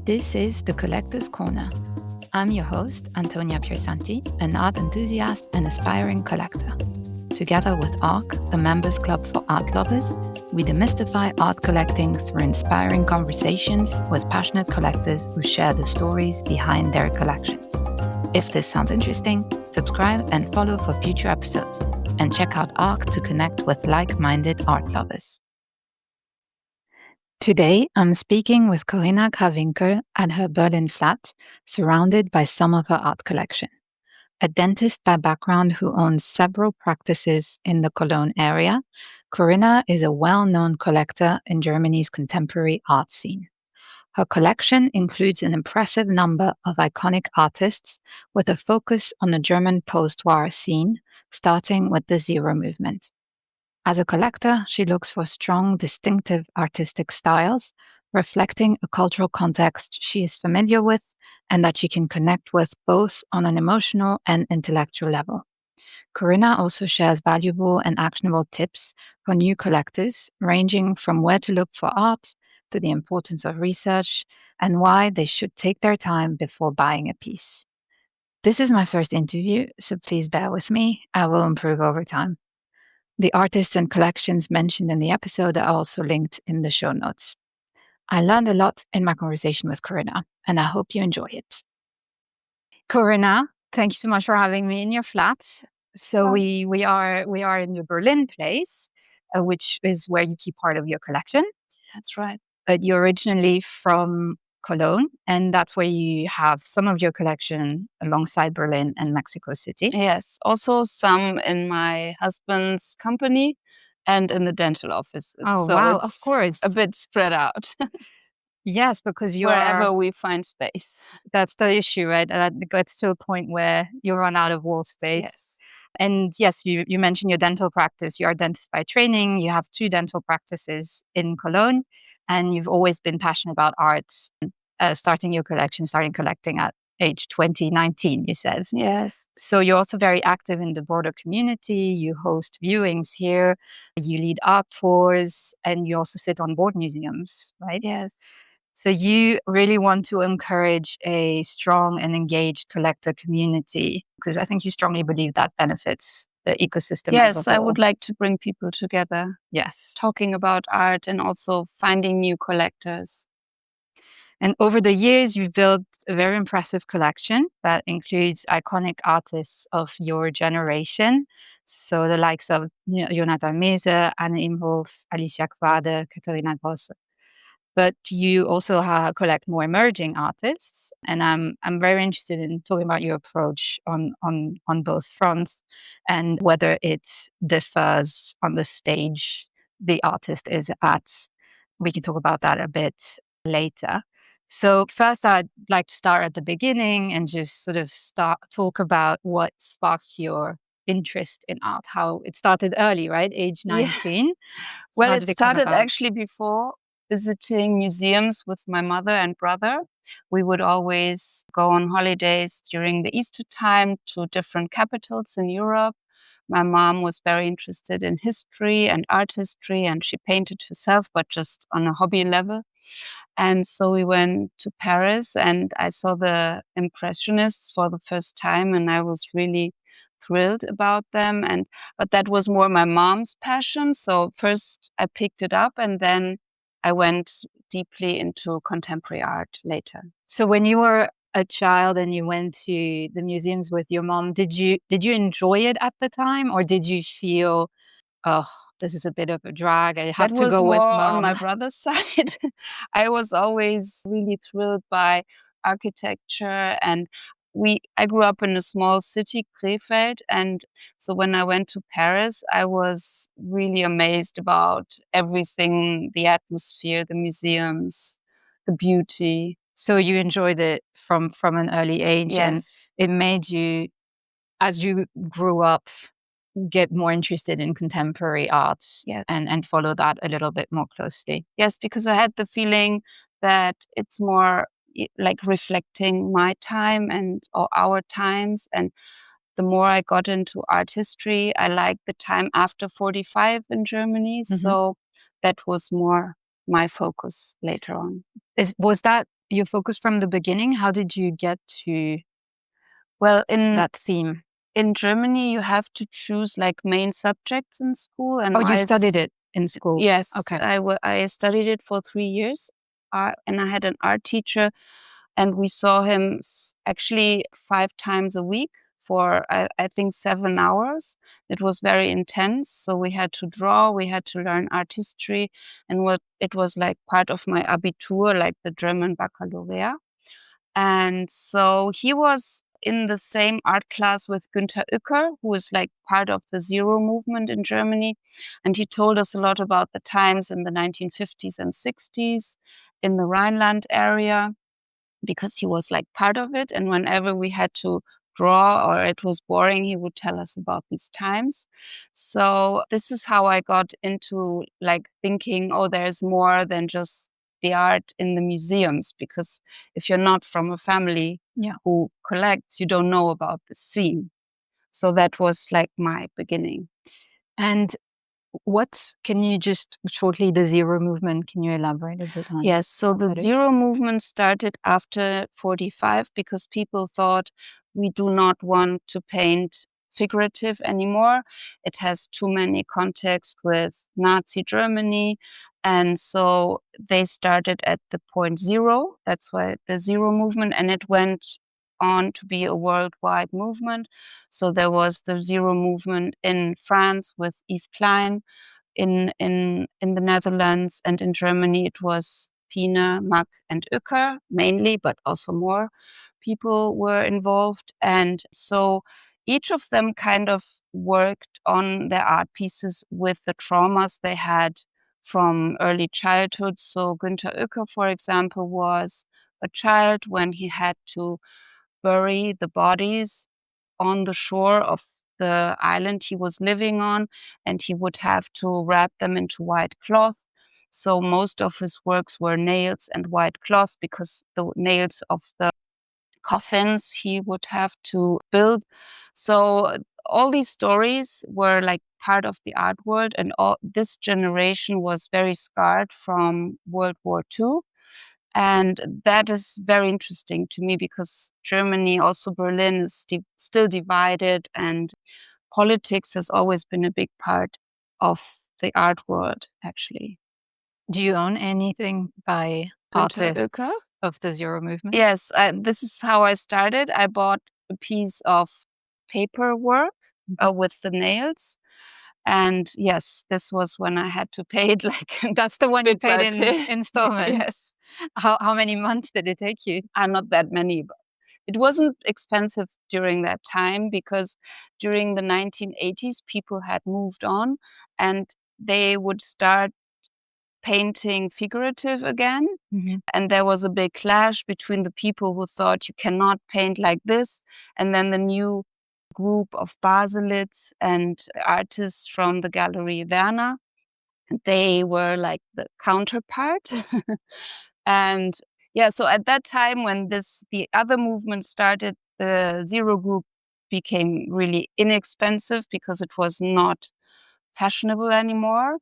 This is The Collector's Corner. I'm your host, Antonia Piersanti, an art enthusiast and aspiring collector. Together with ARC, the Members Club for Art Lovers, we demystify art collecting through inspiring conversations with passionate collectors who share the stories behind their collections. If this sounds interesting, subscribe and follow for future episodes, and check out ARC to connect with like-minded art lovers. Today, I'm speaking with Corina Krawinkel at her Berlin flat, surrounded by some of her art collection. A dentist by background who owns several practices in the Cologne area, Corina is a well-known collector in Germany's contemporary art scene. Her collection includes an impressive number of iconic artists with a focus on the German post-war scene, starting with the Zero movement. As a collector, she looks for strong, distinctive artistic styles, reflecting a cultural context she is familiar with and that she can connect with both on an emotional and intellectual level. Corina also shares valuable and actionable tips for new collectors, ranging from where to look for art to the importance of research and why they should take their time before buying a piece. This is my first interview, so please bear with me. I will improve over time. The artists and collections mentioned in the episode are also linked in the show notes. I learned a lot in my conversation with Corina, and I hope you enjoy it. Corina, thank you so much for having me in your flat. So we are in your Berlin place, which is where you keep part of your collection. That's right. But you're originally from Cologne, and that's where you have some of your collection alongside Berlin and Mexico City. Yes, also some in my husband's company and in the dental offices. Oh, so wow, it's of course. a bit spread out. Yes, because wherever we find space. That's the issue, right? It gets to a point where you run out of wall space. Yes. And yes, you mentioned your dental practice. You are a dentist by training. You have 2 dental practices in Cologne, and you've always been passionate about art. Starting collecting at age 19, you said. Yes. So you're also very active in the broader community. You host viewings here. You lead art tours, and you also sit on board museums, right? Yes. So you really want to encourage a strong and engaged collector community, because I think you strongly believe that benefits the ecosystem as a Yes, whole. I would like to bring people together. Yes. Talking about art and also finding new collectors. And over the years, you've built a very impressive collection that includes iconic artists of your generation. So the likes of Jonathan Mese, Anne Imhof, Alicia Quade, Katharina Grosse. But you also collect more emerging artists, and I'm very interested in talking about your approach on both fronts, and whether it differs on the stage the artist is at. We can talk about that a bit later. So first, I'd like to start at the beginning and just sort of talk about what sparked your interest in art. How it started early, right? Age 19. Yes. Well, it started actually before visiting museums with my mother and brother. We would always go on holidays during the Easter time to different capitals in Europe. My mom was very interested in history and art history, and she painted herself, but just on a hobby level. And so we went to Paris, and I saw the Impressionists for the first time, and I was really thrilled about them. But that was more my mom's passion. So first I picked it up, and then I went deeply into contemporary art later. So when you were a child and you went to the museums with your mom, did you enjoy it at the time, or did you feel, oh, this is a bit of a drag, I have to go with mom? That was more on my brother's side. I was always really thrilled by architecture, and I grew up in a small city, Krefeld, and so when I went to Paris, I was really amazed about everything, the atmosphere, the museums, the beauty. So you enjoyed it from an early age. Yes. And it made you, as you grew up, get more interested in contemporary arts. Yes. and follow that a little bit more closely. Yes, because I had the feeling that it's more like reflecting my time or our times. And the more I got into art history, I liked the time after 45 in Germany. Mhm. So that was more my focus later on. Was that your focus from the beginning? How did you get to in that theme? In Germany, you have to choose like main subjects in school, and Oh, you studied it in school? Yes, Okay. I studied it for 3 years, and I had an art teacher, and we saw him actually 5 times a week for I think 7 hours. It was very intense, so we had to draw, we had to learn art history, and it was like part of my Abitur, like the German baccalaureate. And so he was in the same art class with Günter Uecker, who is like part of the Zero movement in Germany. And he told us a lot about the times in the 1950s and 60s in the Rhineland area, because he was like part of it. And whenever we had to draw or it was boring, he would tell us about these times. So this is how I got into like thinking, oh, there's more than just the art in the museums, because if you're not from a family who collects, you don't know about the scene. So that was like my beginning. And can you just shortly, the Zero movement, can you elaborate a bit on? Yes, so the Zero movement started after 45 because people thought we do not want to paint figurative anymore. It has too many contexts with Nazi Germany. And so they started at the point zero. That's why the Zero movement, and it went on to be a worldwide movement. So there was the Zero movement in France with Yves Klein, in the Netherlands, and in Germany it was Pine, Mack and Uecker mainly, but also more people were involved. And so each of them kind of worked on their art pieces with the traumas they had from early childhood. So Günter Uecker, for example, was a child when he had to bury the bodies on the shore of the island he was living on, and he would have to wrap them into white cloth. So most of his works were nails and white cloth, because the nails of the coffins he would have to build. So all these stories were like part of the art world, and all this generation was very scarred from World War II. And that is very interesting to me, because Germany, also Berlin, is still divided, and politics has always been a big part of the art world, actually. Do you own anything by Günter artists Uecker? of the Zero movement? Yes, this is how I started. I bought a piece of paperwork with the nails. And yes, this was when I had to pay it like That's the one you bit paid by in bit. installments? Yes. How many months did it take you? Not that many, but it wasn't expensive during that time, because during the 1980s, people had moved on and they would start painting figurative again. And there was a big clash between the people who thought you cannot paint like this, and then the new group of Baselitz and artists from the Gallery Werner. They were like the counterpart. And yeah, so at that time when the other movement started, the Zero group became really inexpensive because it was not fashionable anymore.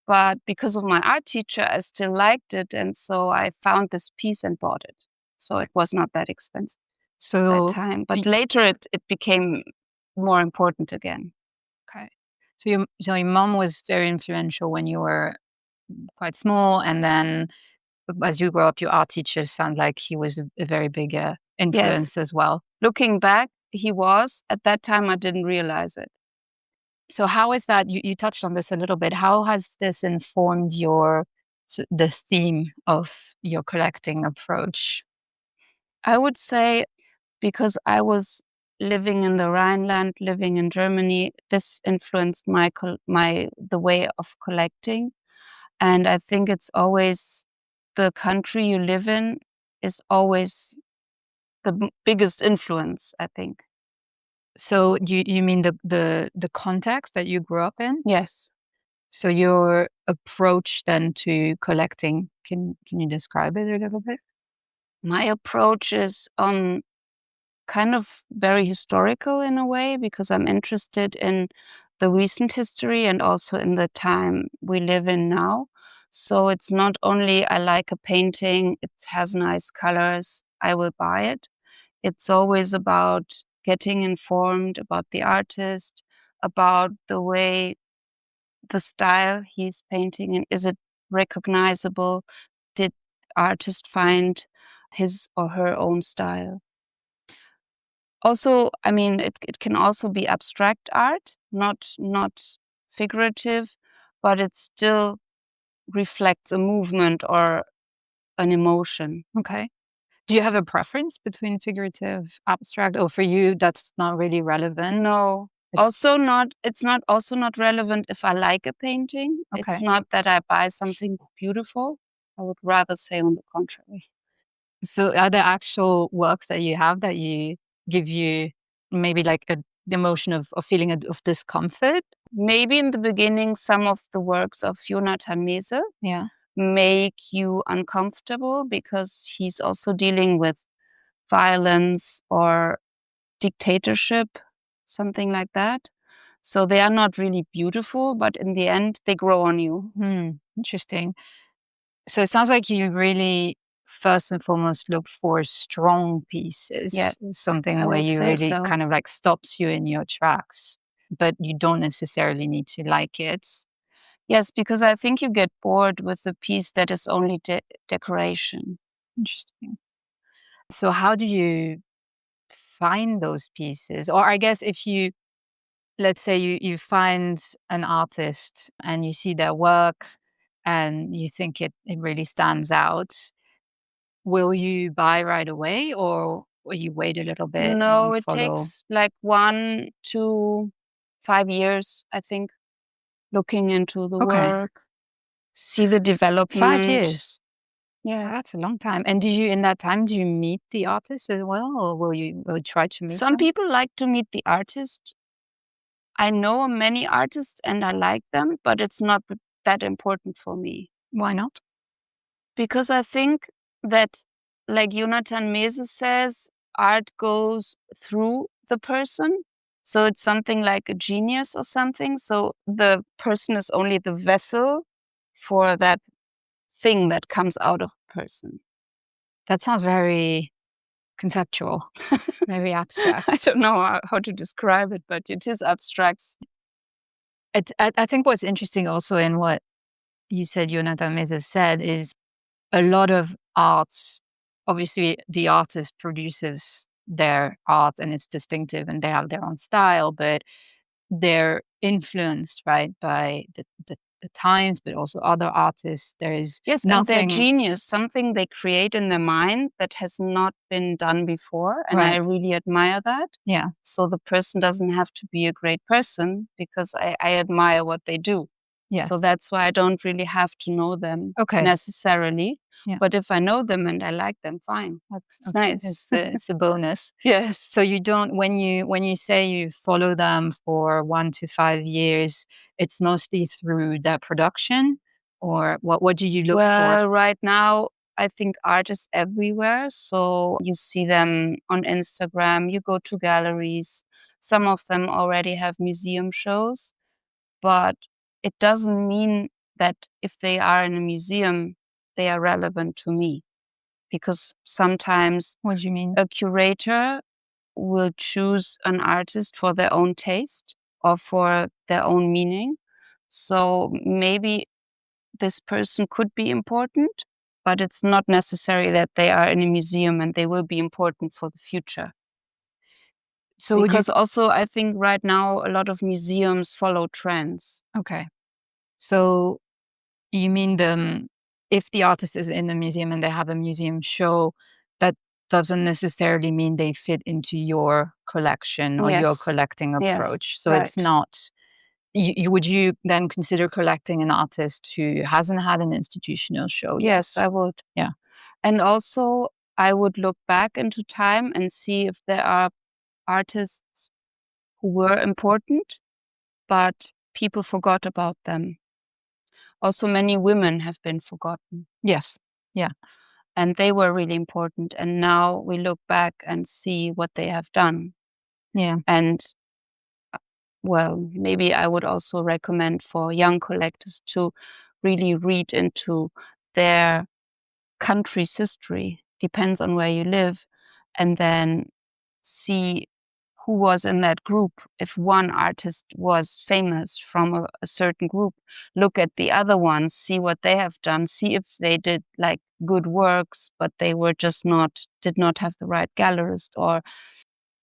But because of my art teacher, I still liked it. And so I found this piece and bought it. So it was not that expensive at that time. But later it became more important again. Okay. So your mom was very influential when you were quite small, and then as you grow up, your art teacher sound like he was a very big influence as well. Looking back, he was. At that time, I didn't realize it. So how is that? You touched on this a little bit. How has this informed the theme of your collecting approach? I would say, because I was living in the Rhineland, living in Germany, this influenced the way of collecting. And I think it's always the country you live in is always the biggest influence, I think. So you mean the context that you grew up in? Yes. So your approach then to collecting, can you describe it a little bit? My approach is kind of very historical in a way, because I'm interested in the recent history and also in the time we live in now. So it's not only I like a painting, it has nice colors, I will buy it. It's always about getting informed about the artist, about the way, the style he's painting, and is it recognizable? Did artist find his or her own style? Also, I mean, it can also be abstract art, not figurative, but it still reflects a movement or an emotion. Okay. Do you have a preference between figurative, abstract, or for you that's not really relevant? No. It's It's not also not relevant if I like a painting. It's okay. not that I buy something beautiful. I would rather say on the contrary. So are there actual works that you have that you give you maybe like the emotion of feeling of discomfort? Maybe in the beginning, some of the works of Jonathan Mese Yeah. make you uncomfortable because he's also dealing with violence or dictatorship, something like that. So they are not really beautiful, but in the end, they grow on you. Interesting. So it sounds like you really first and foremost look for strong Yeah, pieces, something I where would you say really so. kind of like stops you in your tracks, but you don't necessarily need to like it. Yes, because I think you get bored with a piece that is only decoration. Interesting. So how do you find those pieces? Or I guess if you, let's say you find an artist and you see their work and you think it really stands out, will you buy right away or will you wait a little bit No, and it follow? takes like 1 to 5 years, I think, looking into the Okay, work, see the 5 development. years. Yeah. That's a long time. And do you in that time, do you meet the artist as well, or will you try to meet Some them? people like to meet the artist. I know many artists and I like them, but it's not that important for me. Why not? Because I think that, like Jonathan Mese says, art goes through the person. So it's something like a genius or something. So the person is only the vessel for that thing that comes out of a person. That sounds very conceptual, very I abstract. don't know how to describe it, but it is abstract. I think what's interesting also in what you said, Jonathan Meza said, is a lot of arts, obviously, the artist produces their art and it's distinctive and they have their own style, but they're influenced, right, by the times, but also other artists. There is Yes, and they're nothing, genius, something they create in their mind that has not been done before, and I right? really admire that. Yeah. So the person doesn't have to be a great person because I admire what they do. So Yes. that's why I don't really have to know them Okay. necessarily. Yeah. But if I know them and I like them, fine. That's It's okay. nice. It's a bonus. Yes. So you don't when you say you follow them for 1 to 5 years, it's mostly through their production, or what do you look for? Well, right now, I think art is everywhere. So you see them on Instagram, you go to galleries. Some of them already have museum shows, but it doesn't mean that if they are in a museum, they are relevant to me. Because sometimes What do you mean? a curator will choose an artist for their own taste or for their own meaning. So maybe this person could be important, but it's not necessary that they are in a museum and they will be important for the future. So would you Because also, I think right now a lot of museums follow trends. okay. So you mean if the artist is in a museum and they have a museum show, that doesn't necessarily mean they fit into your collection or your Yes, collecting yes, approach. So it's right. not would you then consider collecting an artist who hasn't had an institutional show yet? Yes, I would. Yeah. And also, I would look back into time and see if there are artists who were important, but people forgot about them. Also, many women have been forgotten. Yes. Yeah. And they were really important. And now we look back and see what they have done. Yeah. And well, maybe I would also recommend for young collectors to really read into their country's history, depends on where you live, and then see who was in that group. If one artist was famous from a certain group, look at the other ones, see what they have done, see if they did like good works, but they were just did not have the right gallerist or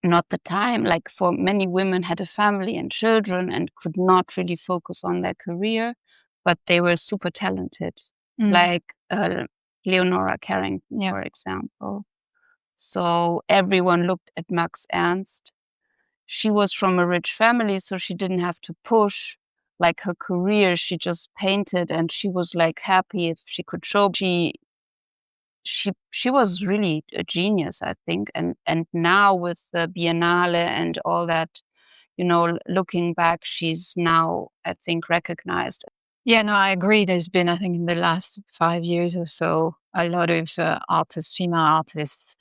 not the time. Like for many women had a family and children and could not really focus on their career, but they were super talented, like Leonora Carrington, for example. So everyone looked at Max Ernst. She was from a rich family, so she didn't have to push like her career. She just painted and she was like happy if she could show. She was really a genius, I think. And now with the Biennale and all that, looking back, she's now, I think, recognized. Yeah, no, I agree. There's been, I think, in the last 5 years or so, a lot of female artists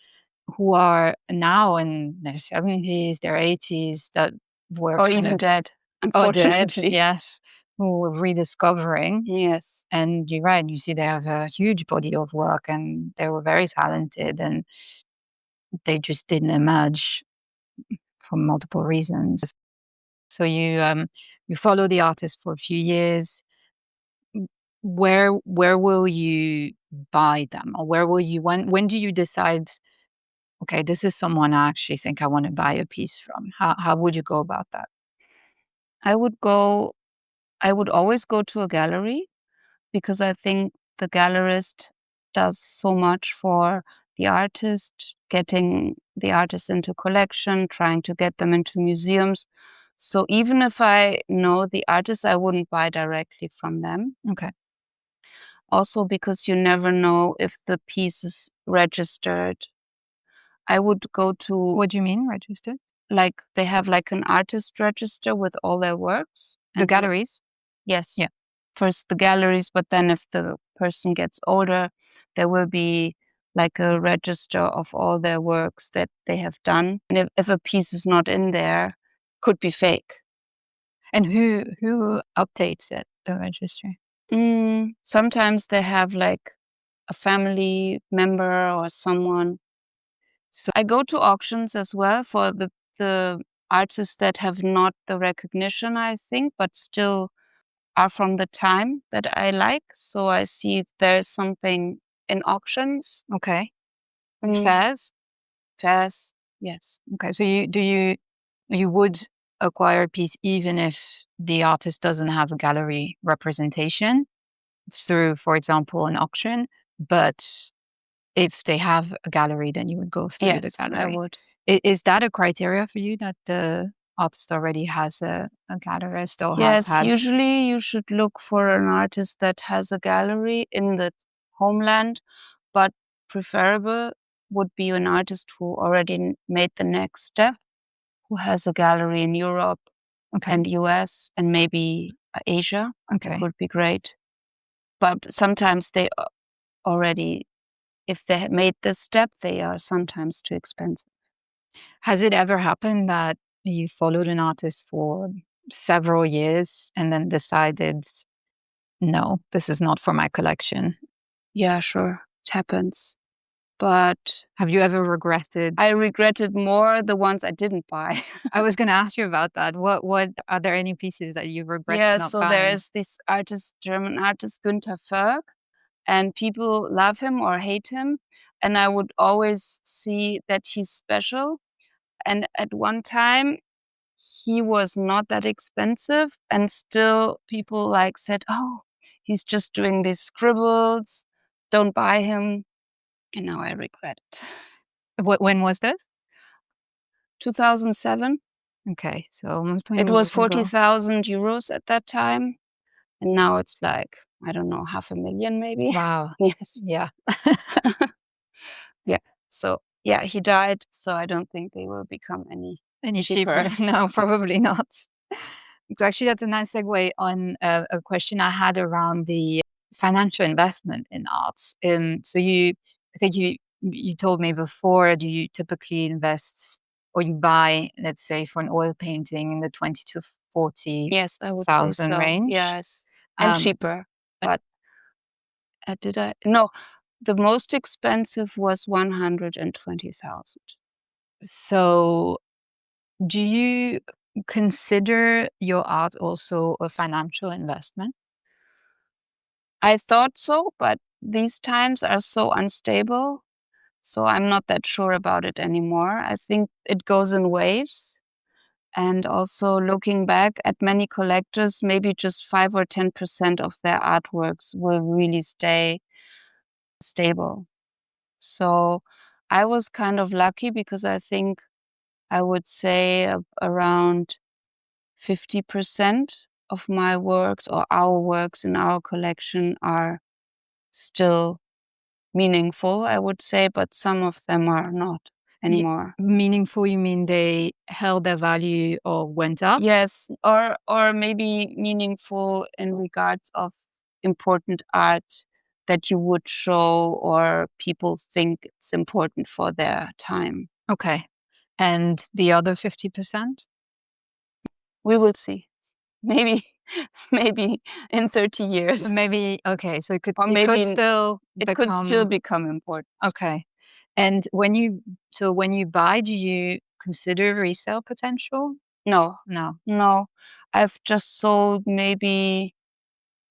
who are now in their 70s, their 80s, that were or even dead, unfortunately. Yes, who were rediscovering. Yes. And you're right, you see they have a huge body of work and they were very talented and they just didn't emerge for multiple reasons. So you follow the artist for a few years. Where will you buy them, or where will you when do you decide, okay, this is someone I actually think I want to buy a piece from? How would you go about that? I would always go to a gallery because I think the gallerist does so much for the artist, getting the artist into collection, trying to get them into museums. So even if I know the artist, I wouldn't buy directly from them. Okay. Also because you never know if the piece is registered. I would go to... What do you mean registered? Like they have like an artist register with all their works. The galleries? Yes. Yeah. First the galleries, but then if the person gets older, there will be like a register of all their works that they have done. And if a piece is not in there, could be fake. And who updates it, the registry? Sometimes they have like a family member or someone. So I go to auctions as well for the artists that have not the recognition, I think, but still are from the time that I like. So I see if there's something in auctions. Okay. Fairs? Fairs, yes. Okay. So you would acquire a piece even if the artist doesn't have a gallery representation through, for example, an auction, but if they have a gallery, then you would go through the gallery. Yes, I would. Is that a criteria for you, that the artist already has a gallerist or has Yes, had? usually you should look for an artist that has a gallery in the homeland, but preferable would be an artist who already made the next step, who has a gallery in Europe and US and maybe Asia. That would be great. But sometimes they already, if they have made this step, they are sometimes too expensive. Has it ever happened that you followed an artist for several years and then decided, no, this is not for my collection? Yeah, sure. It happens. But have you ever regretted? I regretted more the ones I didn't buy. I was going to ask you about that. What are there any pieces that you regret not buying? There is this artist, German artist Günther Förg, and people love him or hate him. And I would always see that he's special. And at one time, he was not that expensive. And still people like said, oh, he's just doing these scribbles. Don't buy him. And now I regret it. When was this? 2007. Okay, so almost 20 years. It was 40,000 euros euros at that time. And now it's like, I don't know, 500,000 maybe. Wow. Yes. Yeah. Yeah. So yeah, he died. So I don't think they will become any cheaper. No, probably not. So actually, that's a nice segue on a question I had around the financial investment in arts. So I think you told me before, do you typically invest or you buy, let's say, for an oil painting in the 20 to 40 Yes, I would say thousand so. range? Yes, and cheaper. But did I? No, the most expensive was 120,000. So, do you consider your art also a financial investment? I thought so, but these times are so unstable. So I'm not that sure about it anymore. I think it goes in waves. And also looking back at many collectors, maybe just 5 or 10% of their artworks will really stay stable. So I was kind of lucky because I think I would say around 50% of my works or our works in our collection are still meaningful, I would say, but some of them are not anymore. Meaningful, you mean they held their value or went up? Yes, or maybe meaningful in regards of important art that you would show or people think it's important for their time. Okay. And the other 50%? We will see. Maybe maybe in 30 years. Maybe, okay, so Or it maybe could still it could still become become important. okay. And when you buy, do you consider resale potential? No, No. no. I've just sold maybe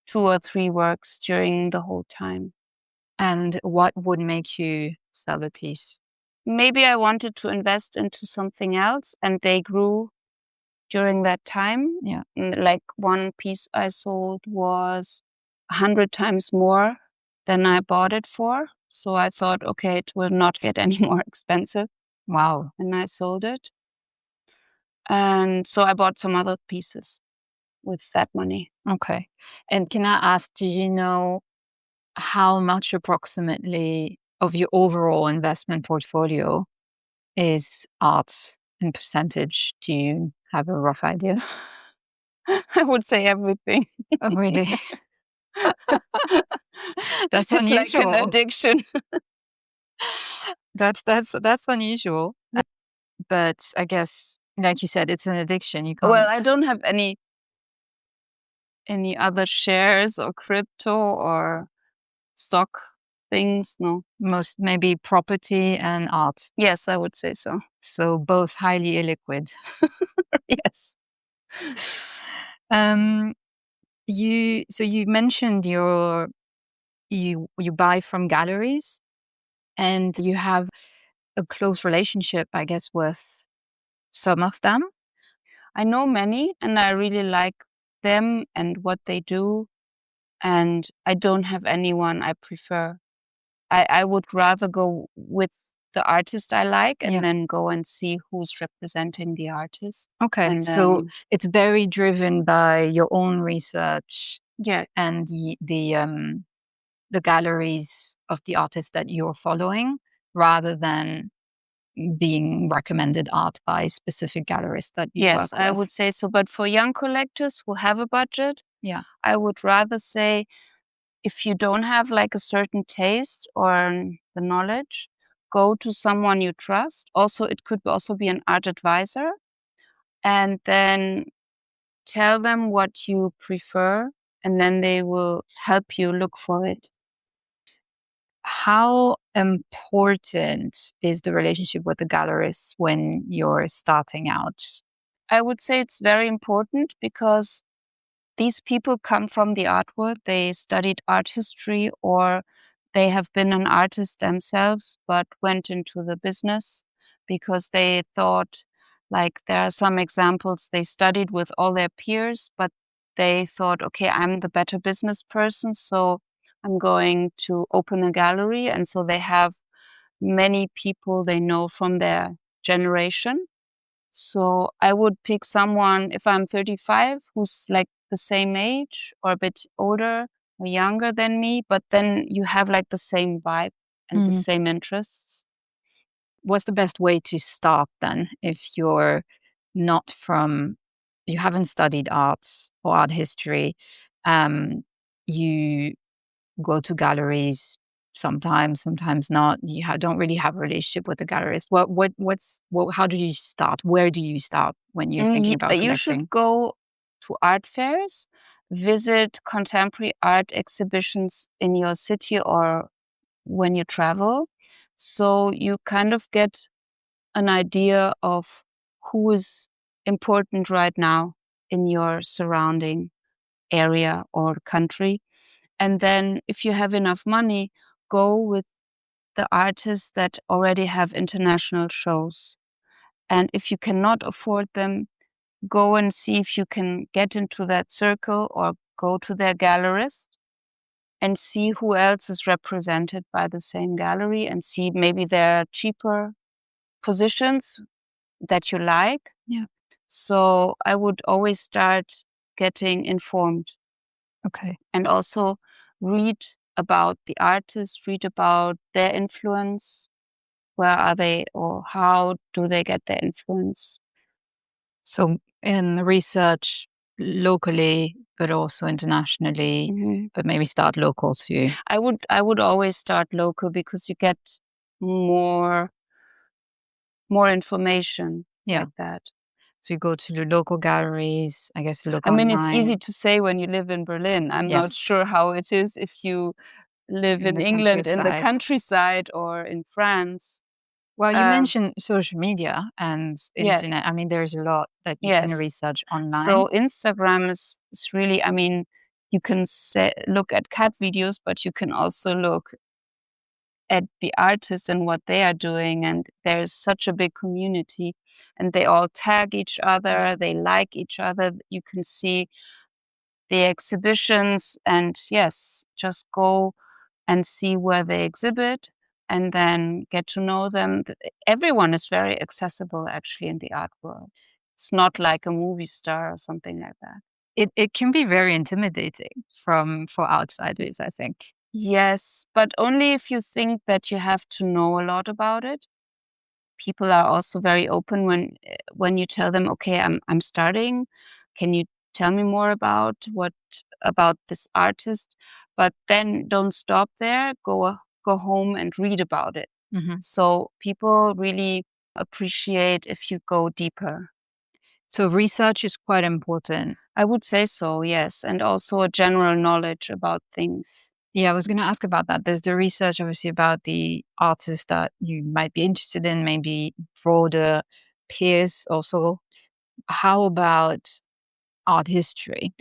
2 or 3 works during the whole time. And what would make you sell a piece? Maybe I wanted to invest into something else and they grew during that time. Yeah. Like one piece I sold was 100 times more than I bought it for. So I thought, okay, it will not get any more expensive. Wow. And I sold it. And so I bought some other pieces with that money. Okay. And can I ask, do you know how much approximately of your overall investment portfolio is art in percentage? Do you have a rough idea? I would say everything. Oh, really? That's It's like an unusual. addiction. That's unusual. But I guess, like you said, it's an addiction. You Well, can't I don't have any other shares or crypto or stock things, no. most maybe property and art. Yes, I would say so. So both highly illiquid. Yes. Um, you mentioned you buy from galleries and you have a close relationship, I guess, with some of them. I know many and I really like them and what they do, and I don't have anyone I prefer. I would rather go with the artist I like and Yeah. then go and see who's representing the artist. Okay. And So then, it's very driven by your own research yeah, and the galleries of the artists that you're following rather than being recommended art by specific gallerists that you yes, work I with. would say so. But for young collectors who have a budget, Yeah. I would rather say if you don't have like a certain taste or the knowledge, go to someone you trust. Also, it could also be an art advisor, and then tell them what you prefer, and then they will help you look for it. How important is the relationship with the gallerists when you're starting out? I would say it's very important because these people come from the art world. They studied art history or they have been an artist themselves, but went into the business because they thought, like, there are some examples, they studied with all their peers, but they thought, okay, I'm the better business person, so I'm going to open a gallery. And so they have many people they know from their generation. So I would pick someone, if I'm 35, who's like the same age or a bit older or younger than me, but then you have like the same vibe and the Mhm. same interests. What's the best way to start then if you're not from you haven't studied arts or art history, you go to galleries sometimes, sometimes not. Don't really have a relationship with the gallerist. How do you start? Where do you start when you're thinking about You should collecting? go to art fairs visit contemporary art exhibitions in your city or when you travel. So you kind of get an idea of who is important right now in your surrounding area or country. And then if you have enough money, go with the artists that already have international shows. And if you cannot afford them, go and see if you can get into that circle or go to their gallerist and see who else is represented by the same gallery and see maybe there are cheaper positions that you like. Yeah. So I would always start getting informed. Okay. And also read about the artist, read about their influence. Where are they or how do they get their influence? So in research locally, but also internationally, but maybe start local too. I would always start local because you get more information like that. So you go to the local galleries, I guess look I mean, it's online. easy to say when you live in Berlin. I'm not sure how it is if you live in the England, in the countryside. countryside, or in France. Well, you mentioned social media and Yeah. internet. I mean, there's a lot that you can research online. So Instagram is really, I mean, you can look at cat videos, but you can also look at the artists and what they are doing. And there's such a big community and they all tag each other. They like each other. You can see the exhibitions and yes, just go and see where they exhibit and then get to know them. Everyone is very accessible actually in the art world. It's not like a movie star or something like that. It can be very intimidating for outsiders, I think. Yes, but only if you think that you have to know a lot about it. People are also very open when you tell them, okay, I'm starting. Can you tell me more about this artist? But then don't stop there. Go home and read about it. So people really appreciate if you go deeper. So research is quite important. I would say so, yes, and also a general knowledge about things. Yeah, I was going to ask about that. There's the research, obviously, about the artists that you might be interested in, maybe broader peers also. How about art history?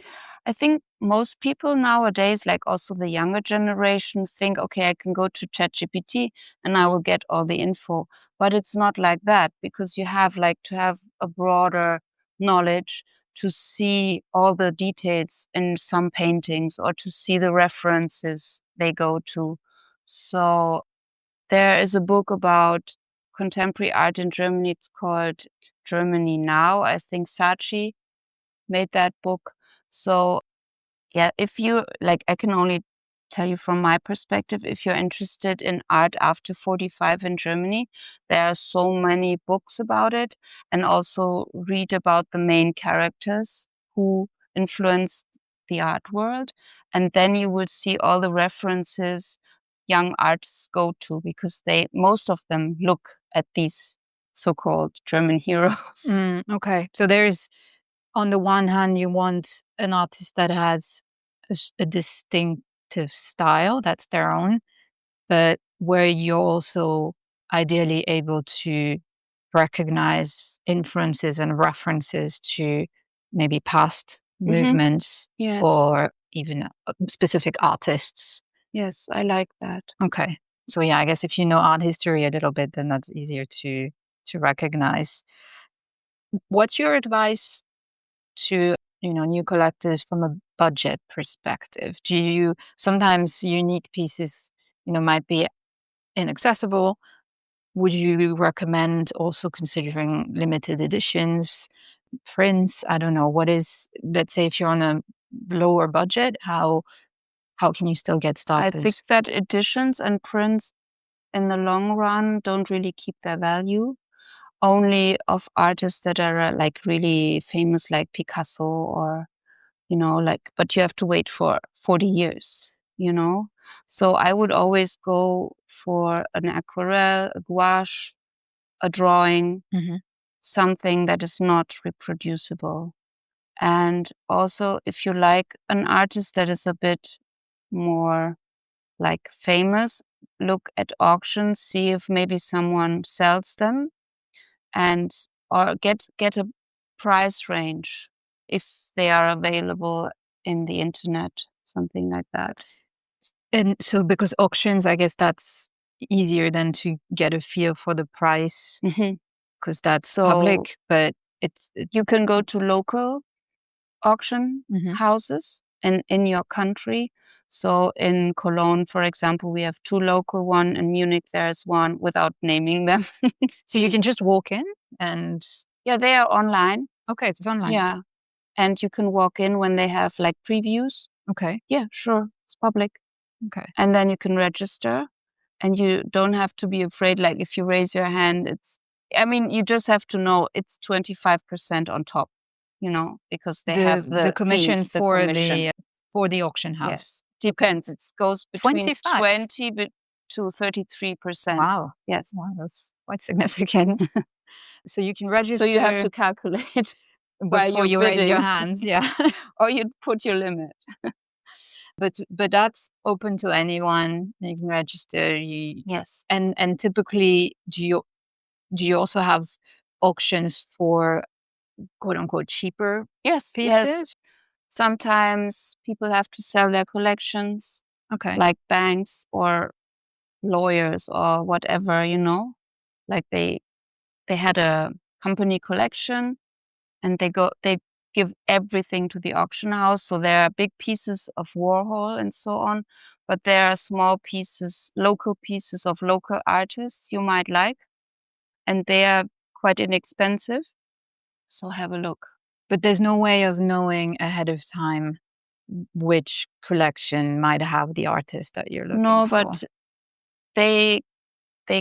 I think most people nowadays, like also the younger generation, think, okay, I can go to ChatGPT and I will get all the info. But it's not like that because you have like to have a broader knowledge to see all the details in some paintings or to see the references they go to. So there is a book about contemporary art in Germany. It's called Germany Now. I think Saatchi made that book. So yeah, if you like, I can only tell you from my perspective, if you're interested in art after 45 in Germany, there are so many books about it, and also read about the main characters who influenced the art world. And then you will see all the references young artists go to because most of them look at these so-called German heroes. Okay. So there's, on the one hand, you want an artist that has a distinctive style that's their own, but where you're also ideally able to recognize influences and references to maybe past movements or even specific artists. Yes, I like that. Okay. So yeah, I guess if you know art history a little bit, then that's easier to recognize. What's your advice to new collectors from a budget perspective? Do you sometimes unique pieces might be inaccessible? Would you recommend also considering limited editions, prints? I don't know. What is, let's say if you're on a lower budget, how can you still get started? I think that editions and prints in the long run don't really keep their value. Only of artists that are like really famous, like Picasso or, but you have to wait for 40 years. So I would always go for an aquarelle, a gouache, a drawing, something that is not reproducible. And also, if you like an artist that is a bit more like famous, look at auctions, see if maybe someone sells them, and or get a price range if they are available in the internet, something like that. And so because auctions, I guess that's easier than to get a feel for the price because that's So public, but it's you can go to local auction houses in your country. So in Cologne, for example, we have 2 local one. In Munich, there's one, without naming them. so you can just walk in and Yeah, they are online. okay, it's online. Yeah. And you can walk in when they have like previews. Okay. Yeah, sure. It's public. Okay. And then you can register, and you don't have to be afraid. Like if you raise your hand, you just have to know it's 25% on top, because they have The commission fees, the for commission. the auction house. Yes. Depends. It goes between 25? 20 to 33%. Wow. Yes. Wow, that's quite significant. So you can register. So you have to calculate while before you're you raise your bidding. hands, yeah. Or you put your limit. But that's open to anyone. You can register. Yes. And typically, do you also have auctions for quote unquote cheaper Yes. pieces? Sometimes people have to sell their collections, Okay. like banks or lawyers or whatever, like they had a company collection, and they give everything to the auction house. So there are big pieces of Warhol and so on, but there are small pieces, local pieces of local artists you might like, and they are quite inexpensive. So have a look. But there's no way of knowing ahead of time which collection might have the artist that you're looking for. No, but they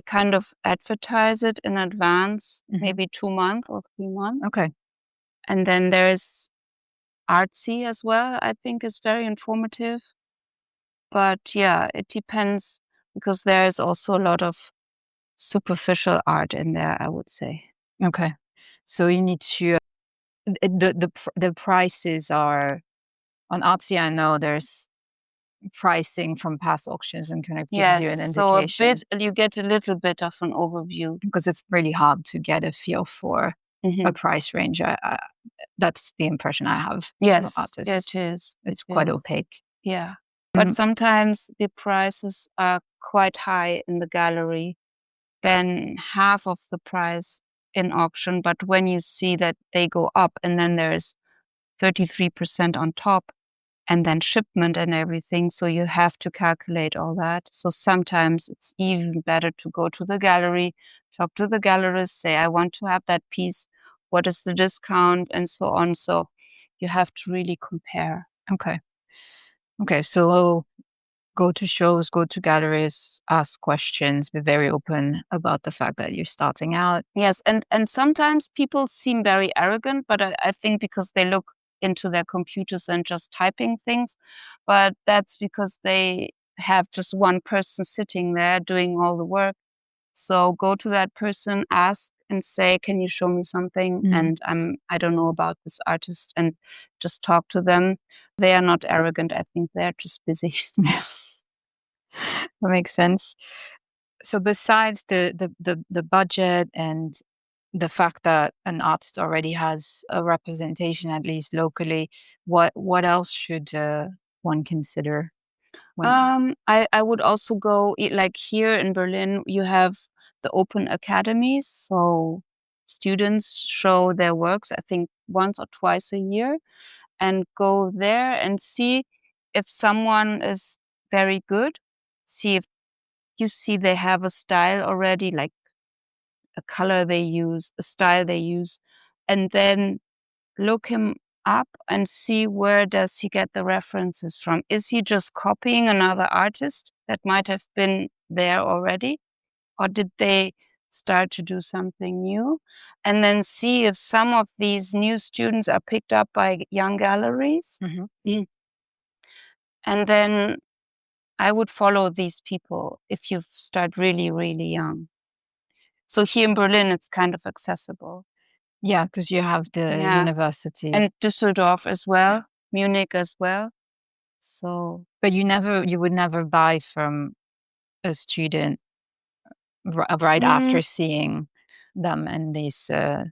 kind of advertise it in advance, maybe 2 months or 3 months. Okay. And then there's Artsy as well, I think is very informative. But yeah, it depends, because there is also a lot of superficial art in there, I would say. Okay. So you need to the prices are on Artsy. I know there's pricing from past auctions and kind of gives you an indication. So you get a little bit of an overview, because it's really hard to get a feel for a price range. That's the impression I have. Yes, of artists. it is. It's quite opaque. Yeah. But sometimes the prices are quite high in the gallery, then half of the price in auction. But when you see that they go up, and then there's 33% on top, and then shipment and everything, so you have to calculate all that. So sometimes it's even better to go to the gallery, talk to the gallerist, say, I want to have that piece. What is the discount? And so on. So you have to really compare. Okay. So go to shows, go to galleries, ask questions, be very open about the fact that you're starting out. Yes, and sometimes people seem very arrogant, but I think because they look into their computers and just typing things, but that's because they have just one person sitting there doing all the work. So go to that person, ask and say, can you show me something? And I don't know about this artist, and just talk to them. They are not arrogant. I think they're just busy. Yes. That makes sense. So besides the budget and the fact that an artist already has a representation, at least locally, what else should one consider? I would also go, like here in Berlin, you have the open academies. So students show their works, I think once or twice a year, and go there and see if someone is very good. See if you see they have a style already, like a color they use, a style they use, and then look him up and see where does he get the references from. Is he just copying another artist that might have been there already? Or did they start to do something new? And then see if some of these new students are picked up by young galleries. And then I would follow these people if you start really, really young. So here in Berlin, it's kind of accessible. Yeah, because you have the university. And Düsseldorf as well, Munich as well. So, but you would never buy from a student right after seeing them in these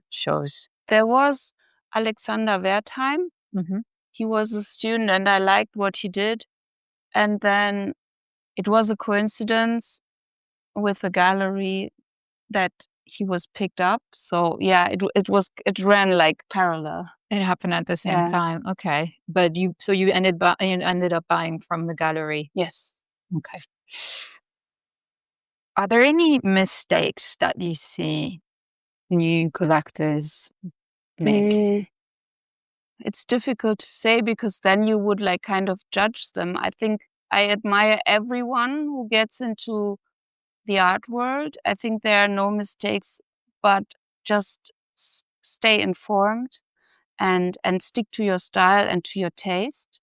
shows. There was Alexander Wertheim. Mm-hmm. He was a student and I liked what he did. And then it was a coincidence with a gallery that he was picked up. So yeah, it ran like parallel. It happened at the same time. Okay. But you ended up buying from the gallery. Yes. Okay. Are there any mistakes that you see new collectors make? It's difficult to say because then you would like kind of judge them. I think I admire everyone who gets into the art world. I think there are no mistakes, but just stay informed and stick to your style and to your taste.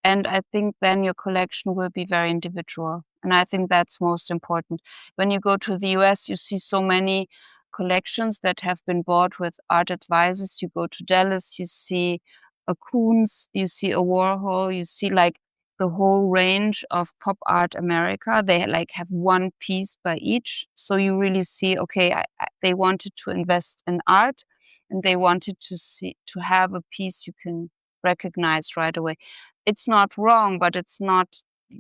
And I think then your collection will be very individual. And I think that's most important. When you go to the US, you see so many collections that have been bought with art advisors. You go to Dallas, you see a Koons, you see a Warhol, you see like the whole range of pop art America. They like have one piece by each. So you really see, okay, they wanted to invest in art and they wanted to have a piece you can recognize right away. It's not wrong, but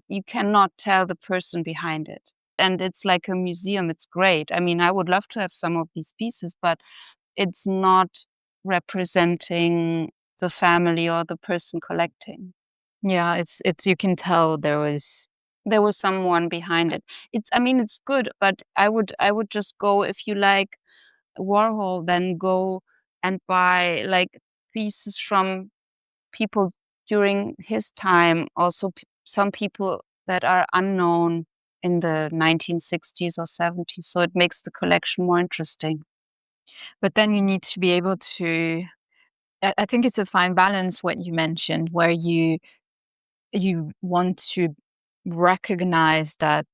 you cannot tell the person behind it. And it's like a museum. It's great. I mean, I would love to have some of these pieces, but it's not representing the family or the person collecting. Yeah, it's you can tell there was someone behind it. It's good, but I would just go, if you like Warhol, then go and buy like pieces from people during his time, also some people that are unknown in the 1960s or 70s. So it makes the collection more interesting. But then you need to be able to, I think it's a fine balance what you mentioned, where you want to recognize that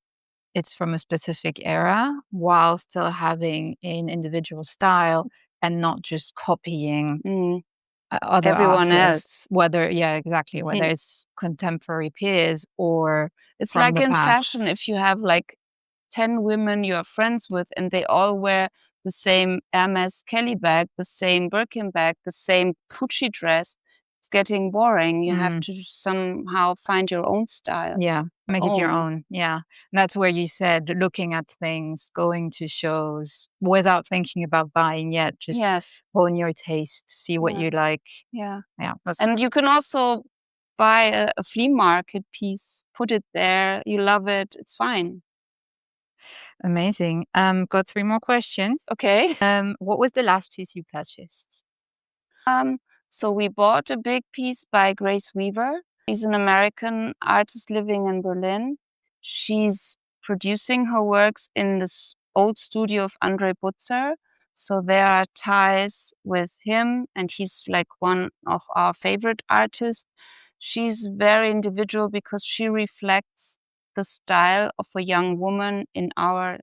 it's from a specific era while still having an individual style and not just copying other everyone artists, else. Whether it's contemporary peers or it's from like the in past. Fashion, if you have like 10 women you're friends with and they all wear the same Hermes Kelly bag, the same Birkin bag, the same Pucci dress, it's getting boring. You have to somehow find your own style. Yeah, make it your own. Yeah. And that's where you said looking at things, going to shows without thinking about buying yet, just hone your taste, see what you like. Yeah. Yeah. And you can also buy a flea market piece, put it there, you love it, it's fine. Amazing. Got 3 more questions. Okay. What was the last piece you purchased? So we bought a big piece by Grace Weaver. She's an American artist living in Berlin. She's producing her works in this old studio of Andre Butzer. So there are ties with him, and he's like one of our favorite artists. She's very individual because she reflects the style of a young woman in our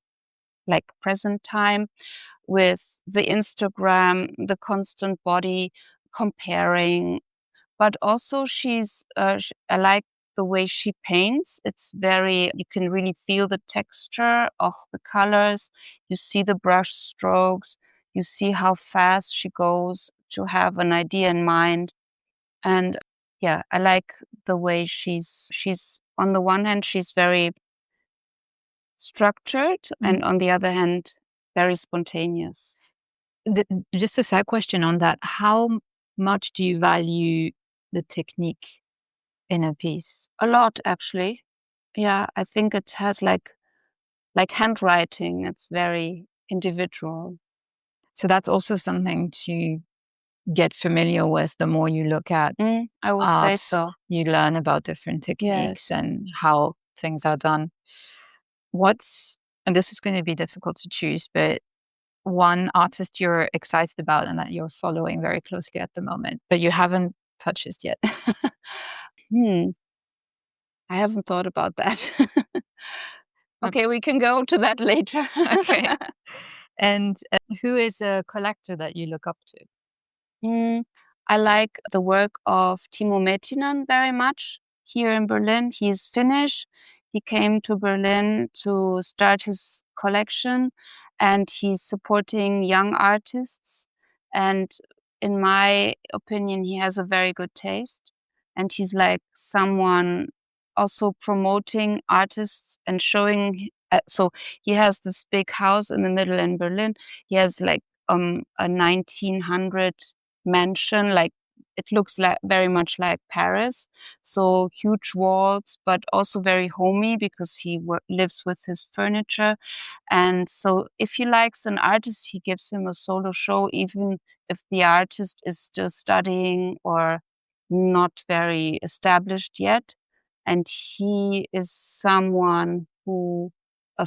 like present time, with the Instagram, the constant body comparing, but also I like the way she paints. It's you can really feel the texture of the colors. You see the brush strokes. You see how fast she goes to have an idea in mind. And yeah, I like the way she's on the one hand, she's very structured, and on the other hand, very spontaneous. Just a side question on that. How much do you value the technique in a piece? A lot, actually. Yeah, I think it has like handwriting. It's very individual. So that's also something to get familiar with. The more you look at I would say so. You learn about different techniques and how things are done. And this is going to be difficult to choose, but one artist you're excited about and that you're following very closely at the moment, but you haven't purchased yet? I haven't thought about that. Okay, we can go to that later. Okay. And who is a collector that you look up to? I like the work of Timo Mehtinen very much here in Berlin. He's Finnish. He came to Berlin to start his collection, and he's supporting young artists. And in my opinion, he has a very good taste. And he's like someone also promoting artists and showing. So he has this big house in the middle in Berlin. He has like a 1900 mansion, like it looks like very much like Paris. So huge walls, but also very homey because he lives with his furniture. And so if he likes an artist, he gives him a solo show, even if the artist is still studying or not very established yet. And he is someone who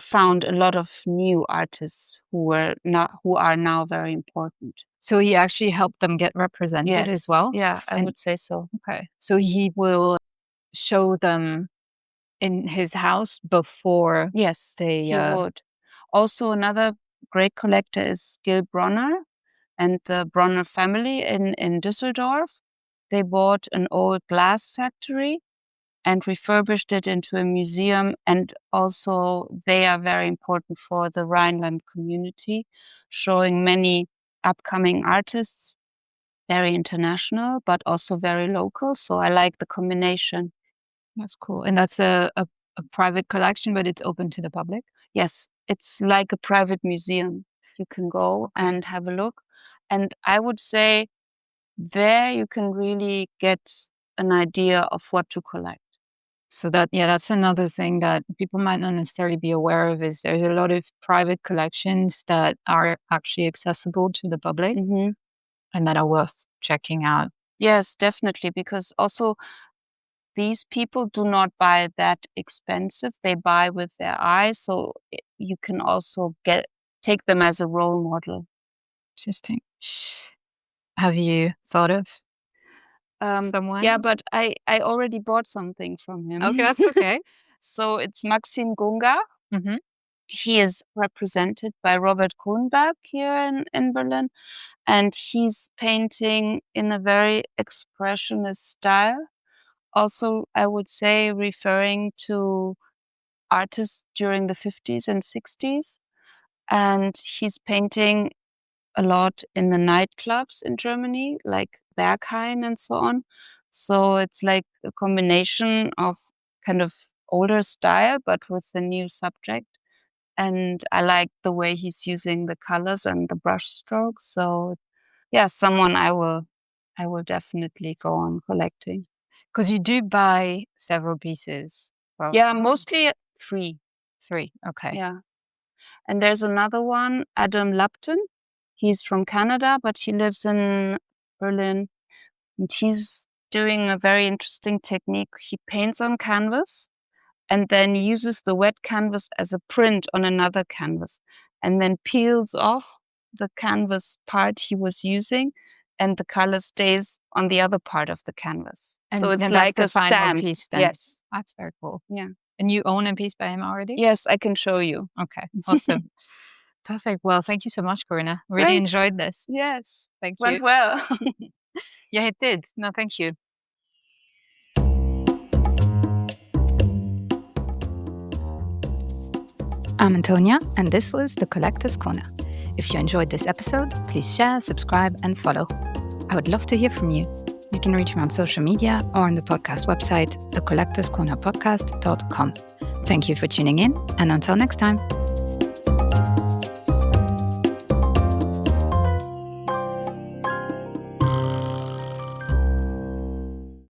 found a lot of new artists who are now very important. So he actually helped them get represented as well? Yeah, I would say so. Okay. So he will show them in his house before he would. Also, another great collector is Gil Bronner and the Bronner family in Düsseldorf. They bought an old glass factory and refurbished it into a museum. And also they are very important for the Rhineland community, showing many upcoming artists, very international, but also very local. So I like the combination. That's cool. And that's a private collection, but it's open to the public? Yes, it's like a private museum. You can go and have a look. And I would say there you can really get an idea of what to collect. So that's another thing that people might not necessarily be aware of, is there's a lot of private collections that are actually accessible to the public and that are worth checking out. Yes, definitely, because also these people do not buy that expensive. They buy with their eyes, so you can also take them as a role model. Interesting. Have you thought of someone? Yeah, but I already bought something from him. Okay, that's okay. So it's Maxim Gunga. Mm-hmm. He is represented by Robert Grunberg here in Berlin, and he's painting in a very expressionist style. Also, I would say referring to artists during the 50s and 60s. And he's painting a lot in the nightclubs in Germany, like Berghain and so on. So it's like a combination of kind of older style, but with a new subject. And I like the way he's using the colors and the brush strokes. So yeah, someone I will definitely go on collecting. Because you do buy several pieces. Well, yeah, mostly three. Okay. Yeah. And there's another one, Adam Lupton. He's from Canada, but he lives in Berlin. And he's doing a very interesting technique. He paints on canvas and then uses the wet canvas as a print on another canvas, and then peels off the canvas part he was using, and the color stays on the other part of the canvas. And so it's like a stamp. Piece then. Yes. That's very cool. Yeah. And you own a piece by him already? Yes, I can show you. Okay, awesome. Perfect. Well, thank you so much, Corina. Really enjoyed this. Yes. Thank you. Went well. Yeah, it did. No, thank you. I'm Antonia, and this was The Collector's Corner. If you enjoyed this episode, please share, subscribe, and follow. I would love to hear from you. You can reach me on social media or on the podcast website, thecollectorscornerpodcast.com. Thank you for tuning in, and until next time.